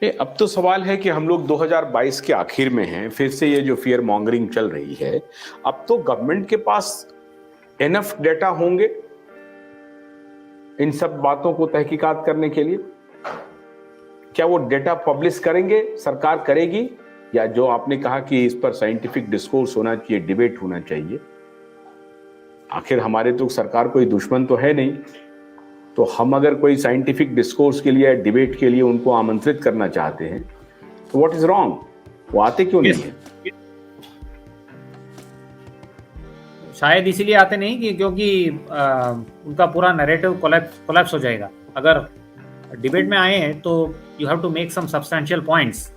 अब तो सवाल है कि हम लोग 2022 के आखिर में हैं, फिर से ये जो फियर मॉन्गरिंग चल रही है। अब तो गवर्नमेंट के पास इनफ डेटा होंगे इन सब बातों को तहकीकात करने के लिए। क्या वो डेटा पब्लिश करेंगे, सरकार करेगी, या जो आपने कहा कि इस पर साइंटिफिक डिस्कोर्स होना चाहिए, डिबेट होना चाहिए। आखिर हमारे तो सरकार कोई दुश्मन तो है नहीं, तो हम अगर कोई साइंटिफिक डिस्कोर्स के लिए, डिबेट के लिए उनको आमंत्रित करना चाहते हैं तो व्हाट इज रॉन्ग? वो आते क्यों नहीं है? शायद इसीलिए आते नहीं कि क्योंकि उनका पूरा नैरेटिव कोलैप्स हो जाएगा। अगर डिबेट में आए हैं तो you have to make some substantial points.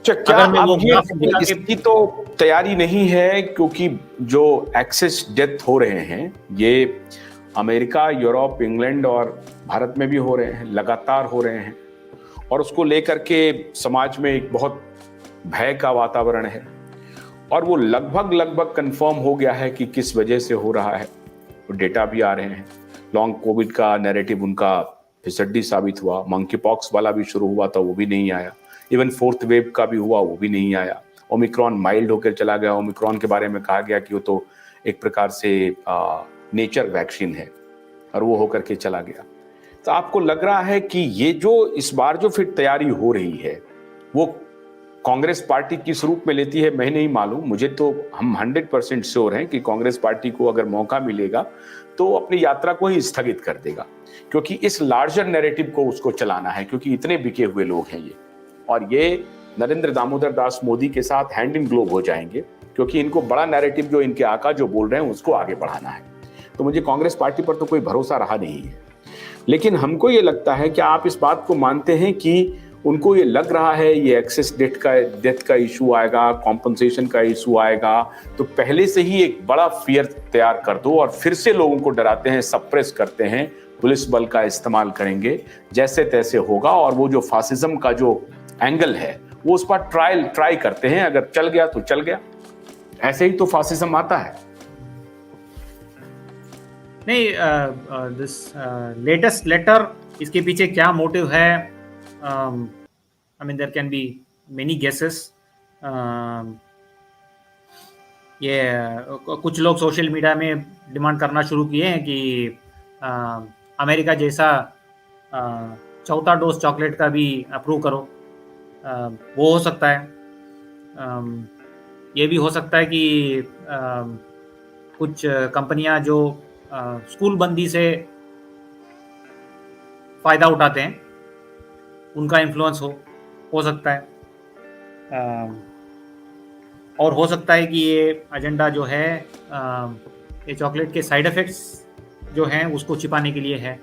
क्या इसकी तो तैयारी नहीं है? क्योंकि जो एक्सेस डेथ हो रहे हैं ये अमेरिका, यूरोप, इंग्लैंड और भारत में भी हो रहे हैं, लगातार हो रहे हैं, और उसको लेकर के समाज में एक बहुत भय का वातावरण है, और वो लगभग कंफर्म हो गया है कि किस वजह से हो रहा है। वो डेटा भी आ रहे हैं। लॉन्ग कोविड का नैरेटिव उनका फिसड्डी साबित हुआ। मंकी पॉक्स वाला भी शुरू हुआ था, वो भी नहीं आया। इवन फोर्थ वेव का भी हुआ, वो भी नहीं आया। ओमिक्रॉन माइल्ड होकर चला गया। ओमिक्रॉन के बारे में कहा गया कि वो तो एक प्रकार से नेचर वैक्सीन है, और वो होकर के चला गया। तो आपको लग रहा है कि ये जो इस बार जो फिर तैयारी हो रही है वो कांग्रेस पार्टी किस रूप में लेती है, मैं नहीं मालूम। मुझे तो हम 100% श्योर हैं कि कांग्रेस पार्टी को अगर मौका मिलेगा तो अपनी यात्रा को ही स्थगित कर देगा, क्योंकि इस लार्जर नैरेटिव को उसको चलाना है, क्योंकि इतने बिके हुए लोग हैं ये, और ये नरेंद्र दामोदर दास मोदी के साथ हैंड इन ग्लोव हो जाएंगे, क्योंकि इनको बड़ा नैरेटिव जो इनके आका जो बोल रहे हैं उसको आगे बढ़ाना है। तो मुझे कांग्रेस पार्टी पर तो कोई भरोसा रहा नहीं है। लेकिन हमको ये लगता है कि आप इस बात को मानते हैं कि उनको ये लग रहा है ये एक्सेस डेथ का इशू आएगा, कॉम्पनसेशन का इशू आएगा, तो पहले से ही एक बड़ा फियर तैयार कर दो और फिर से लोगों को डराते हैं, सप्रेस करते हैं, पुलिस बल का इस्तेमाल करेंगे, जैसे तैसे होगा। और वो जो फासिज्म का जो एंगल है वो उस पर ट्राई करते हैं। अगर चल गया तो चल गया, ऐसे ही तो फासिज्म आता है। नहीं, दिस लेटेस्ट लेटर, इसके पीछे क्या मोटिव है? I mean there can be many guesses. ये कुछ लोग सोशल मीडिया में डिमांड करना शुरू किए हैं कि अमेरिका जैसा चौथा डोज चॉकलेट का भी अप्रूव करो। वो हो सकता है। ये भी हो सकता है कि कुछ कंपनियां जो स्कूल बंदी से फ़ायदा उठाते हैं उनका इन्फ्लुएंस हो सकता है। और हो सकता है कि ये एजेंडा जो है ये चॉकलेट के साइड इफ़ेक्ट्स जो हैं उसको छिपाने के लिए है।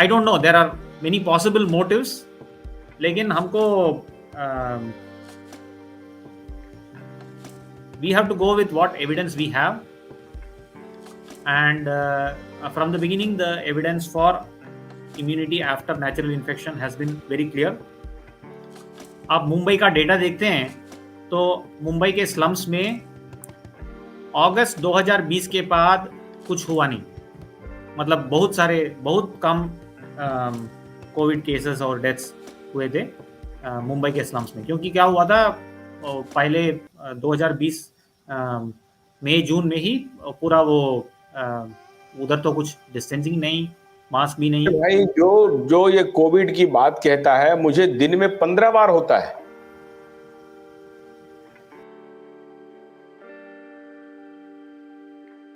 I don't know, there are many possible motives, लेकिन हमको we have to go with what evidence we have, and from the beginning the evidence for immunity after natural infection has been very clear. आप मुंबई का data देखते हैं तो मुंबई के slums में अगस्त 2020 के बाद कुछ हुआ नहीं। मतलब बहुत कम कोविड केसेस और डेथ्स हुए थे मुंबई के स्लम्स में। क्योंकि क्या हुआ था, पहले 2020 मई जून में ही पूरा वो उधर तो कुछ डिस्टेंसिंग नहीं, मास्क भी नहीं। भाई जो ये कोविड की बात कहता है, मुझे दिन में 15 बार होता है।